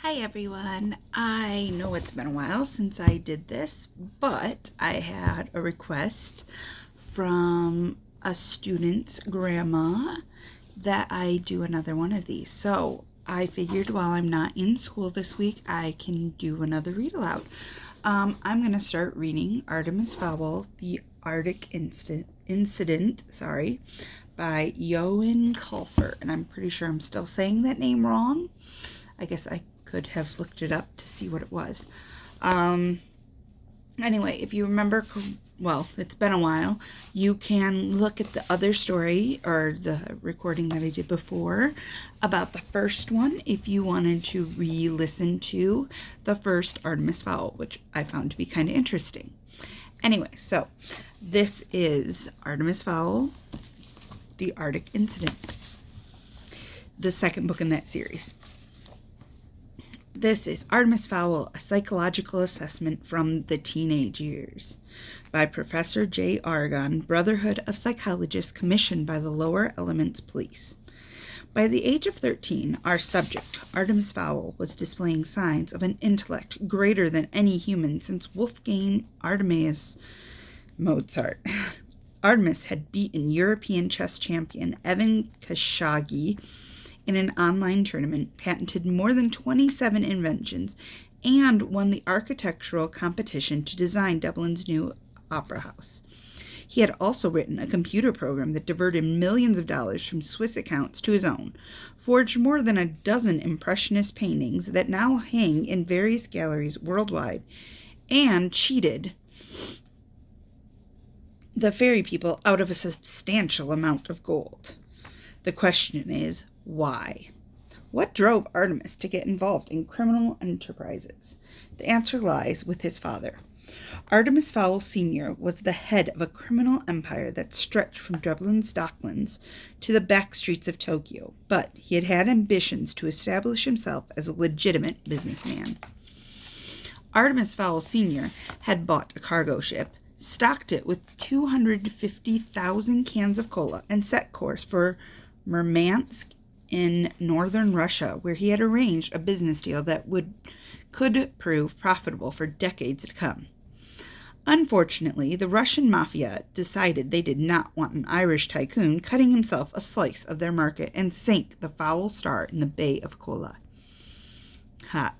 Hi everyone. I know it's been a while since I did this, but I had a request from a student's grandma that I do another one of these. So I figured while I'm not in school this week, I can do another read aloud. I'm going to start reading Artemis Fowl, The Arctic Incident, by Johan Kulfer. And I'm pretty sure I'm still saying that name wrong. I guess I could have looked it up to see what it was. Anyway, if you remember, well, it's been a while, you can look at the other story or the recording that I did before about the first one if you wanted to re-listen to the first Artemis Fowl, which I found to be kind of interesting. Anyway, so this is Artemis Fowl, The Arctic Incident, the second book in that series. This is Artemis Fowl, A Psychological Assessment from the Teenage Years by Professor J. Argon, Brotherhood of Psychologists, commissioned by the Lower Elements Police. By the age of 13, our subject, Artemis Fowl, was displaying signs of an intellect greater than any human since Wolfgang Amadeus Mozart. Artemis had beaten European chess champion Evan Khashoggi in an online tournament, patented more than 27 inventions, and won the architectural competition to design Dublin's new opera house. He had also written a computer program that diverted millions of dollars from Swiss accounts to his own, forged more than a dozen impressionist paintings that now hang in various galleries worldwide, and cheated the fairy people out of a substantial amount of gold. The question is, why? What drove Artemis to get involved in criminal enterprises? The answer lies with his father. Artemis Fowl Sr. was the head of a criminal empire that stretched from Dublin's docklands to the back streets of Tokyo, but he had had ambitions to establish himself as a legitimate businessman. Artemis Fowl Sr. had bought a cargo ship, stocked it with 250,000 cans of cola, and set course for Murmansk in northern Russia, where he had arranged a business deal that could prove profitable for decades to come. Unfortunately, the Russian mafia decided they did not want an Irish tycoon cutting himself a slice of their market, and sank the Fowl Star in the Bay of Kola.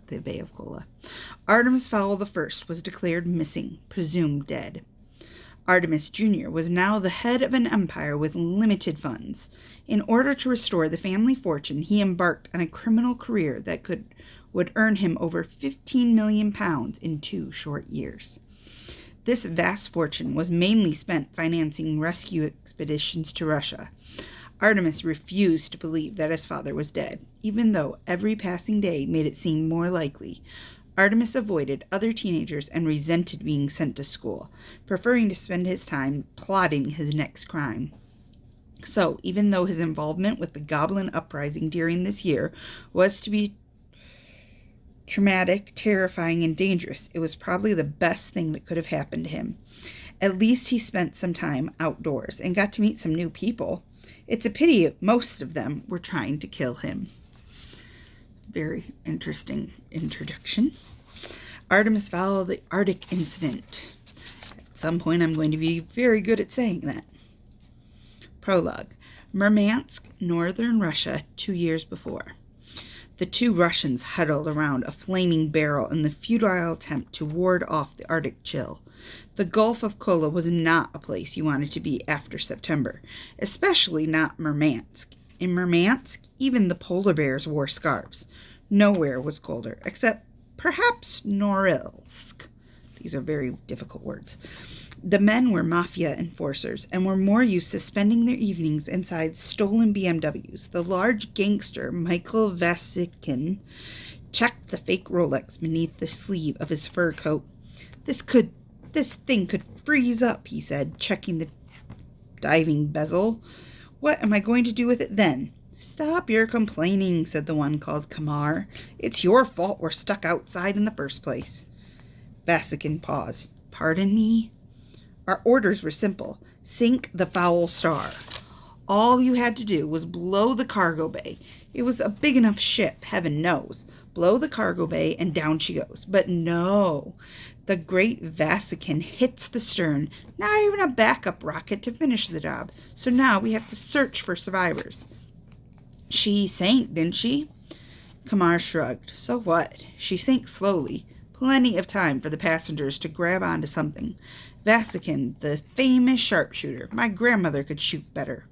The Bay of Kola. Artemis Fowl I was declared missing, presumed dead. Artemis Jr. was now the head of an empire with limited funds. In order to restore the family fortune, he embarked on a criminal career that would earn him over £15 million in 2 short years. This vast fortune was mainly spent financing rescue expeditions to Russia. Artemis refused to believe that his father was dead, even though every passing day made it seem more likely. Artemis avoided other teenagers and resented being sent to school, preferring to spend his time plotting his next crime. So, even though his involvement with the Goblin Uprising during this year was to be traumatic, terrifying, and dangerous, it was probably the best thing that could have happened to him. At least he spent some time outdoors and got to meet some new people. It's a pity most of them were trying to kill him. Very interesting introduction. Artemis Fowl, The Arctic Incident. At some point, I'm going to be very good at saying that. Prologue. Murmansk, northern Russia, 2 years before. The 2 Russians huddled around a flaming barrel in the futile attempt to ward off the Arctic chill. The Gulf of Kola was not a place you wanted to be after September, especially not Murmansk. In Murmansk, even the polar bears wore scarves. Nowhere was colder, except perhaps Norilsk. These are very difficult words. The men were mafia enforcers and were more used to spending their evenings inside stolen BMWs. The large gangster, Michael Vasikin, checked the fake Rolex beneath the sleeve of his fur coat. This thing could freeze up, he said, checking the diving bezel. What am I going to do with it then? Stop your complaining, said the one called Kamar. It's your fault we're stuck outside in the first place. Vasikin paused. Pardon me? Our orders were simple. Sink the Fowl Star. All you had to do was blow the cargo bay. It was a big enough ship, heaven knows. Blow the cargo bay and down she goes. But no, the great Vasican hits the stern, not even a backup rocket to finish the job. So now we have to search for survivors. She sank, didn't she? Kamar shrugged. So what? She sank slowly. Plenty of time for the passengers to grab onto something. Vasican, the famous sharpshooter. My grandmother could shoot better.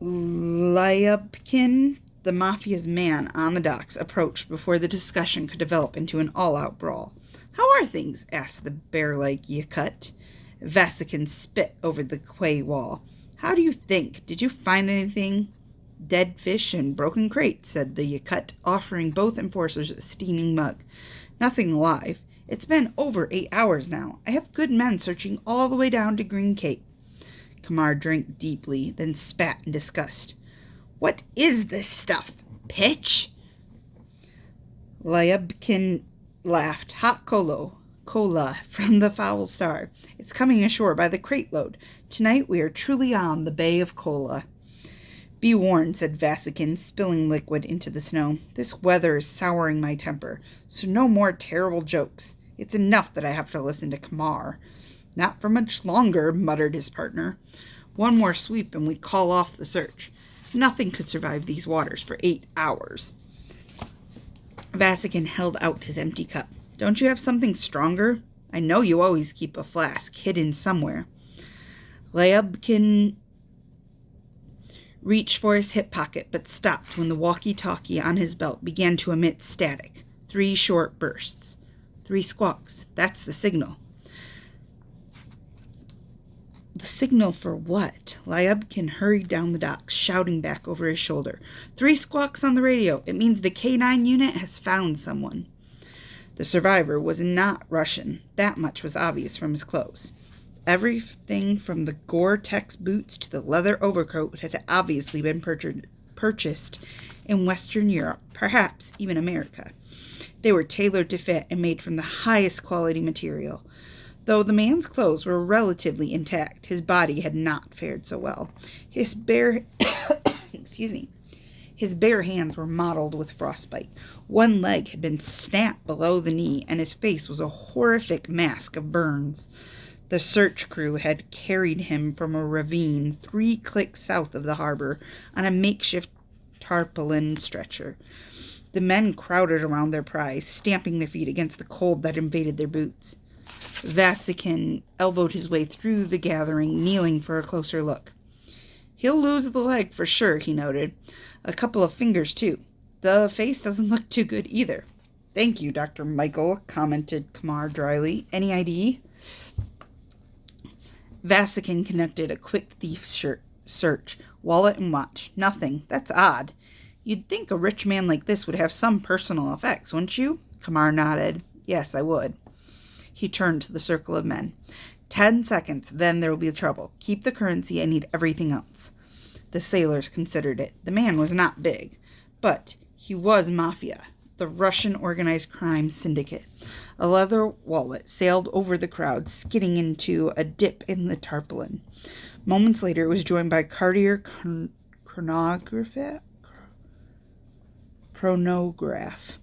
Lyubkin, the mafia's man on the docks, approached before the discussion could develop into an all-out brawl. How are things? Asked the bear-like Yakut. Vasican spit over the quay wall. How do you think? Did you find anything? Dead fish and broken crates, said the Yakut, offering both enforcers a steaming mug. Nothing alive. It's been over 8 hours now. I have good men searching all the way down to Green Cape. Kamar drank deeply, then spat in disgust. What is this stuff? Pitch? Lyubkin laughed. Hot cola from the Fowl Star. It's coming ashore by the crate load. Tonight we are truly on the Bay of Cola. Be warned, said Vasican, spilling liquid into the snow. This weather is souring my temper, so no more terrible jokes. It's enough that I have to listen to Kamar. Not for much longer, muttered his partner. One more sweep and we call off the search. Nothing could survive these waters for 8 hours. Vasican held out his empty cup. Don't you have something stronger? I know you always keep a flask hidden somewhere. Lyubkin reached for his hip pocket, but stopped when the walkie-talkie on his belt began to emit static. 3 short bursts. 3 squawks. That's the signal. The signal for what? Lyubkin hurried down the docks, shouting back over his shoulder. 3 squawks on the radio. It means the K9 unit has found someone. The survivor was not Russian. That much was obvious from his clothes. Everything from the Gore-Tex boots to the leather overcoat had obviously been purchased in Western Europe, perhaps even America. They were tailored to fit and made from the highest quality material. Though the man's clothes were relatively intact, his body had not fared so well. His bare His bare hands were mottled with frostbite. One leg had been snapped below the knee, and his face was a horrific mask of burns. The search crew had carried him from a ravine 3 clicks south of the harbor on a makeshift tarpaulin stretcher. The men crowded around their prize, stamping their feet against the cold that invaded their boots. Vasican elbowed his way through the gathering, kneeling for a closer look. He'll lose the leg for sure, he noted. A couple of fingers, too. The face doesn't look too good either. Thank you, Dr. Michael, commented Kamar dryly. Any ID? Vasican conducted a quick thief search, wallet and watch. Nothing. That's odd. You'd think a rich man like this would have some personal effects, wouldn't you? Kamar nodded. Yes, I would. He turned to the circle of men. 10 seconds, then there will be trouble. Keep the currency, I need everything else. The sailors considered it. The man was not big, but he was mafia, the Russian organized crime syndicate. A leather wallet sailed over the crowd, skidding into a dip in the tarpaulin. Moments later, it was joined by Cartier chronograph,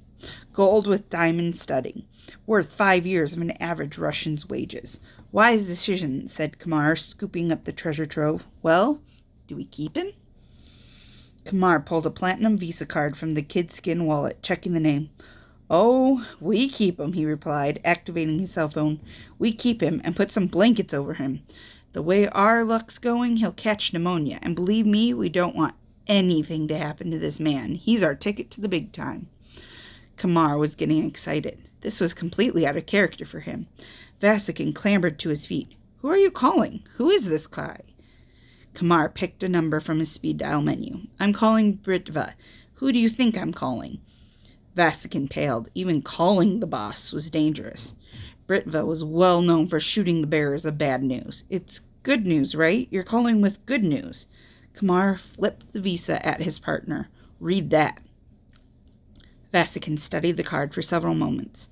gold with diamond studding, worth 5 years of an average Russian's wages. Wise decision, said Kamar, scooping up the treasure trove. Well, do we keep him? Kamar pulled a platinum Visa card from the kidskin wallet, checking the name. Oh, we keep him, he replied, activating his cell phone. We keep him and put some blankets over him. The way our luck's going, he'll catch pneumonia, and believe me, we don't want anything to happen to this man. He's our ticket to the big time. Kamar was getting excited. This was completely out of character for him. Vasican clambered to his feet. Who are you calling? Who is this guy? Kamar picked a number from his speed dial menu. I'm calling Britva. Who do you think I'm calling? Vasican paled. Even calling the boss was dangerous. Britva was well known for shooting the bearers of bad news. It's good news, right? You're calling with good news. Kamar flipped the visa at his partner. Read that. Vasican studied the card for several moments.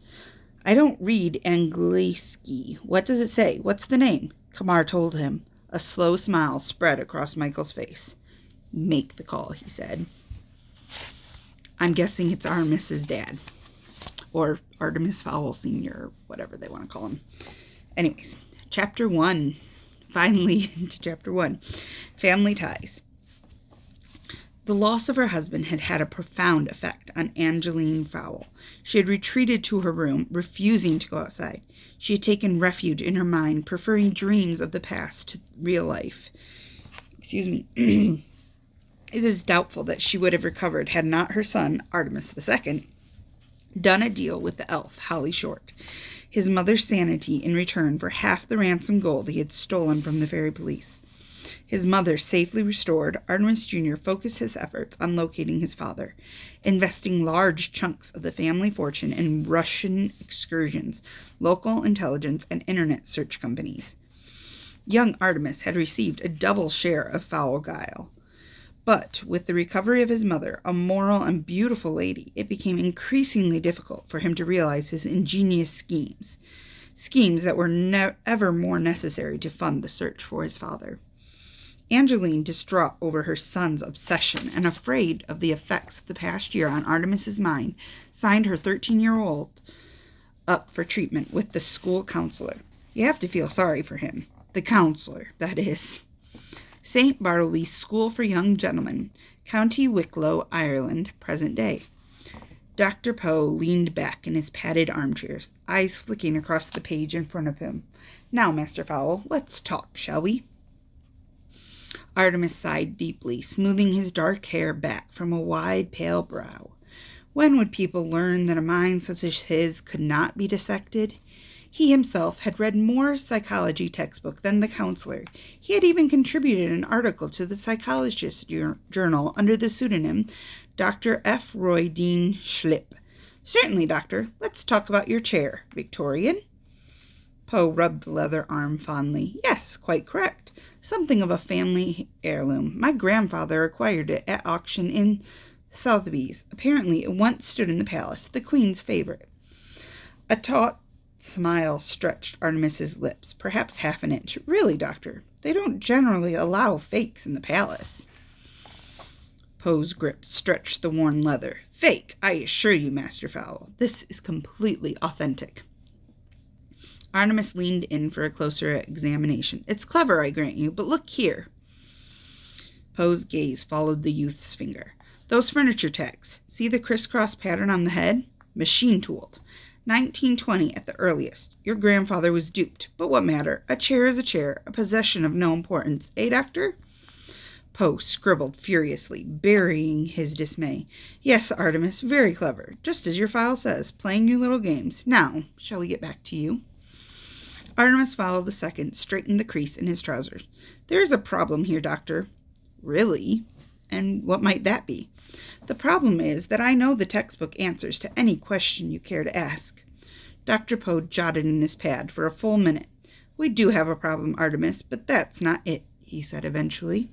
I don't read Angliski. What does it say? What's the name? Kamar told him. A slow smile spread across Michael's face. "Make the call," he said. "I'm guessing it's Artemis's dad. Or Artemis Fowl Sr., or whatever they want to call him." Anyways, Chapter 1. Finally, into Chapter 1. Family ties. The loss of her husband had had a profound effect on Angeline Fowl. She had retreated to her room, refusing to go outside. She had taken refuge in her mind, preferring dreams of the past to real life. It is doubtful that she would have recovered had not her son, Artemis II, done a deal with the elf, Holly Short, his mother's sanity in return for half the ransom gold he had stolen from the fairy police. His mother safely restored, Artemis Jr. focused his efforts on locating his father, investing large chunks of the family fortune in Russian excursions, local intelligence, and internet search companies. Young Artemis had received a double share of foul guile. But with the recovery of his mother, a moral and beautiful lady, it became increasingly difficult for him to realize his ingenious schemes that were ever more necessary to fund the search for his father. Angeline, distraught over her son's obsession and afraid of the effects of the past year on Artemis's mind, signed her 13-year-old up for treatment with the school counselor. You have to feel sorry for him. The counselor, that is. St. Bartleby's School for Young Gentlemen, County Wicklow, Ireland, present day. Dr. Poe leaned back in his padded armchairs, eyes flicking across the page in front of him. "Now, Master Fowl, let's talk, shall we?" Artemis sighed deeply, smoothing his dark hair back from a wide, pale brow. When would people learn that a mind such as his could not be dissected? He himself had read more psychology textbook than the counselor. He had even contributed an article to the Psychologist Journal under the pseudonym Dr. F. Roy Dean Schlipp. "Certainly, doctor. Let's talk about your chair. Victorian?" Poe rubbed the leather arm fondly. "Yes, quite correct. Something of a family heirloom. My grandfather acquired it at auction in Sotheby's. Apparently it once stood in the palace, the queen's favorite." A taut smile stretched Artemis's lips, perhaps half an inch. "Really, doctor, they don't generally allow fakes in the palace." Poe's grip stretched the worn leather. "Fake, I assure you, Master Fowl. This is completely authentic." Artemis leaned in for a closer examination. "It's clever, I grant you, but look here." Poe's gaze followed the youth's finger. "Those furniture tags. See the crisscross pattern on the head? Machine-tooled. 1920 at the earliest. Your grandfather was duped, but what matter? A chair is a chair, a possession of no importance. Eh, doctor?" Poe scribbled furiously, burying his dismay. "Yes, Artemis, very clever. Just as your file says, playing your little games. Now, shall we get back to you?" Artemis Fowl II straightened the crease in his trousers. "There is a problem here, doctor." "Really? And what might that be?" "The problem is that I know the textbook answers to any question you care to ask." Dr. Poe jotted in his pad for a full minute. "We do have a problem, Artemis, but that's not it," he said eventually.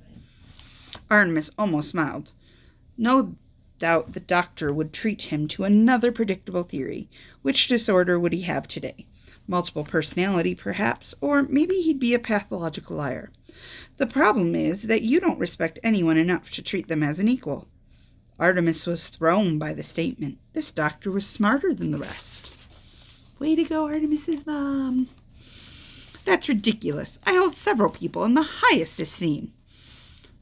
Artemis almost smiled. No doubt the doctor would treat him to another predictable theory. Which disorder would he have today? Multiple personality, perhaps, or maybe he'd be a pathological liar. "The problem is that you don't respect anyone enough to treat them as an equal." Artemis was thrown by the statement. This doctor was smarter than the rest. "Way to go, Artemis's mom." "That's ridiculous. I hold several people in the highest esteem."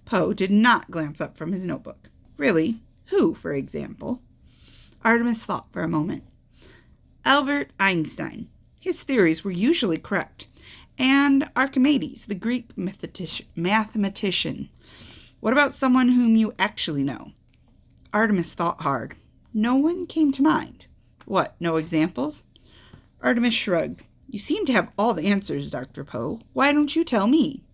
Poe did not glance up from his notebook. "Really? Who, for example?" Artemis thought for a moment. "Albert Einstein. His theories were usually correct. And Archimedes, the Greek mathematician. What about someone whom you actually know?" Artemis thought hard. No one came to mind. "What, no examples?" Artemis shrugged. "You seem to have all the answers, Dr. Poe. Why don't you tell me?"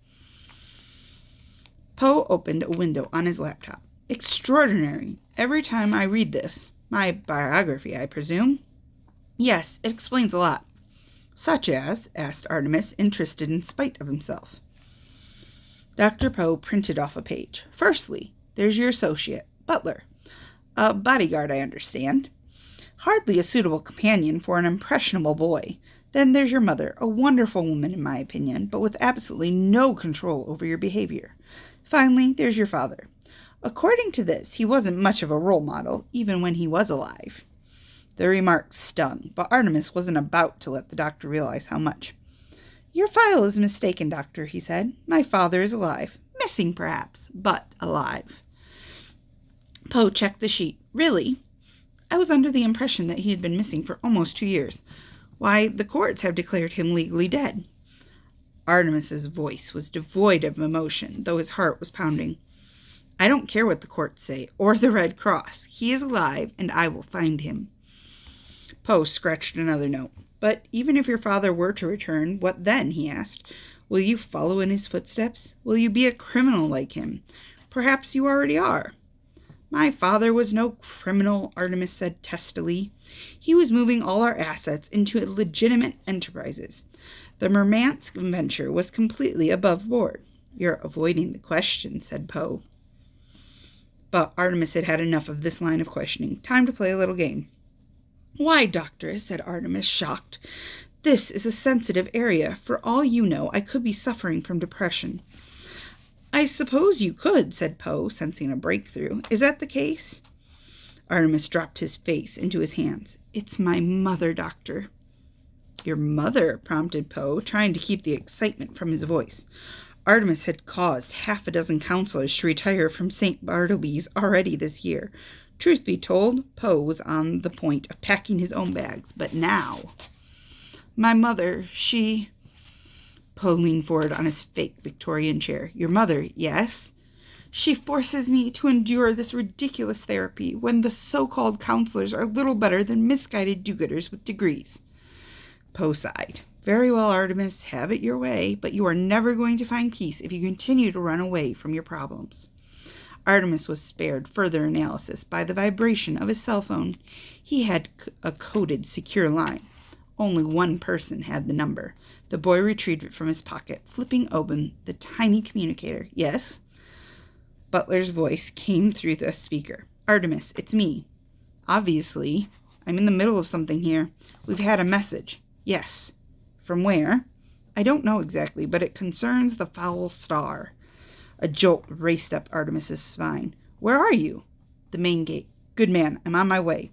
Poe opened a window on his laptop. "Extraordinary. Every time I read this, my biography, I presume?" "Yes, it explains a lot." "Such as?" asked Artemis, interested in spite of himself. Dr. Poe printed off a page. "Firstly, there's your associate, Butler. A bodyguard, I understand. Hardly a suitable companion for an impressionable boy. Then there's your mother, a wonderful woman in my opinion, but with absolutely no control over your behavior. Finally, there's your father. According to this, he wasn't much of a role model, even when he was alive. The remark stung, but Artemis wasn't about to let the doctor realize how much. Your file is mistaken, doctor, he said. My father is alive. Missing, perhaps, but alive. Poe checked the sheet. Really? I was under the impression that he had been missing for almost 2 years. Why, the courts have declared him legally dead. Artemis's voice was devoid of emotion, though his heart was pounding. I don't care what the courts say, or the Red Cross. He is alive, and I will find him. Poe scratched another note. But even if your father were to return, what then? He asked. Will you follow in his footsteps? Will you be a criminal like him? Perhaps you already are. My father was no criminal, Artemis said testily. He was moving all our assets into legitimate enterprises. The Murmansk venture was completely above board. You're avoiding the question, said Poe. But Artemis had had enough of this line of questioning. Time to play a little game. Why, doctor, said Artemis, shocked. This is a sensitive area. For all you know, I could be suffering from depression. I suppose you could, said Poe, sensing a breakthrough. Is that the case? Artemis dropped his face into his hands. It's my mother, doctor. Your mother, prompted Poe, trying to keep the excitement from his voice. Artemis had caused 6 counselors to retire from St. Bartleby's already this year. Truth be told, Poe was on the point of packing his own bags, but now... My mother, she... Poe leaned forward on his fake Victorian chair. Your mother, yes? She forces me to endure this ridiculous therapy when the so-called counselors are little better than misguided do-gooders with degrees. Poe sighed. Very well, Artemis, have it your way, but you are never going to find peace if you continue to run away from your problems. Artemis was spared further analysis by the vibration of his cell phone. He had a coded, secure line. Only one person had the number. The boy retrieved it from his pocket, flipping open the tiny communicator. Yes? Butler's voice came through the speaker. Artemis, it's me. Obviously. I'm in the middle of something here. We've had a message. Yes. From where? I don't know exactly, but it concerns the Fowl star. A jolt raced up Artemis's spine. Where are you? The main gate. Good man, I'm on my way.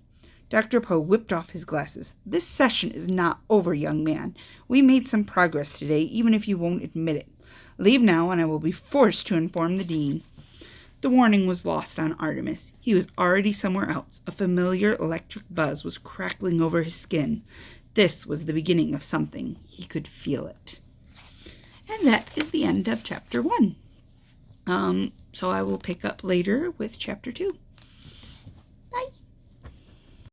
Dr. Poe whipped off his glasses. This session is not over, young man. We made some progress today, even if you won't admit it. Leave now, and I will be forced to inform the dean. The warning was lost on Artemis. He was already somewhere else. A familiar electric buzz was crackling over his skin. This was the beginning of something. He could feel it. And that is the end of Chapter 1. So I will pick up later with Chapter 2. Bye.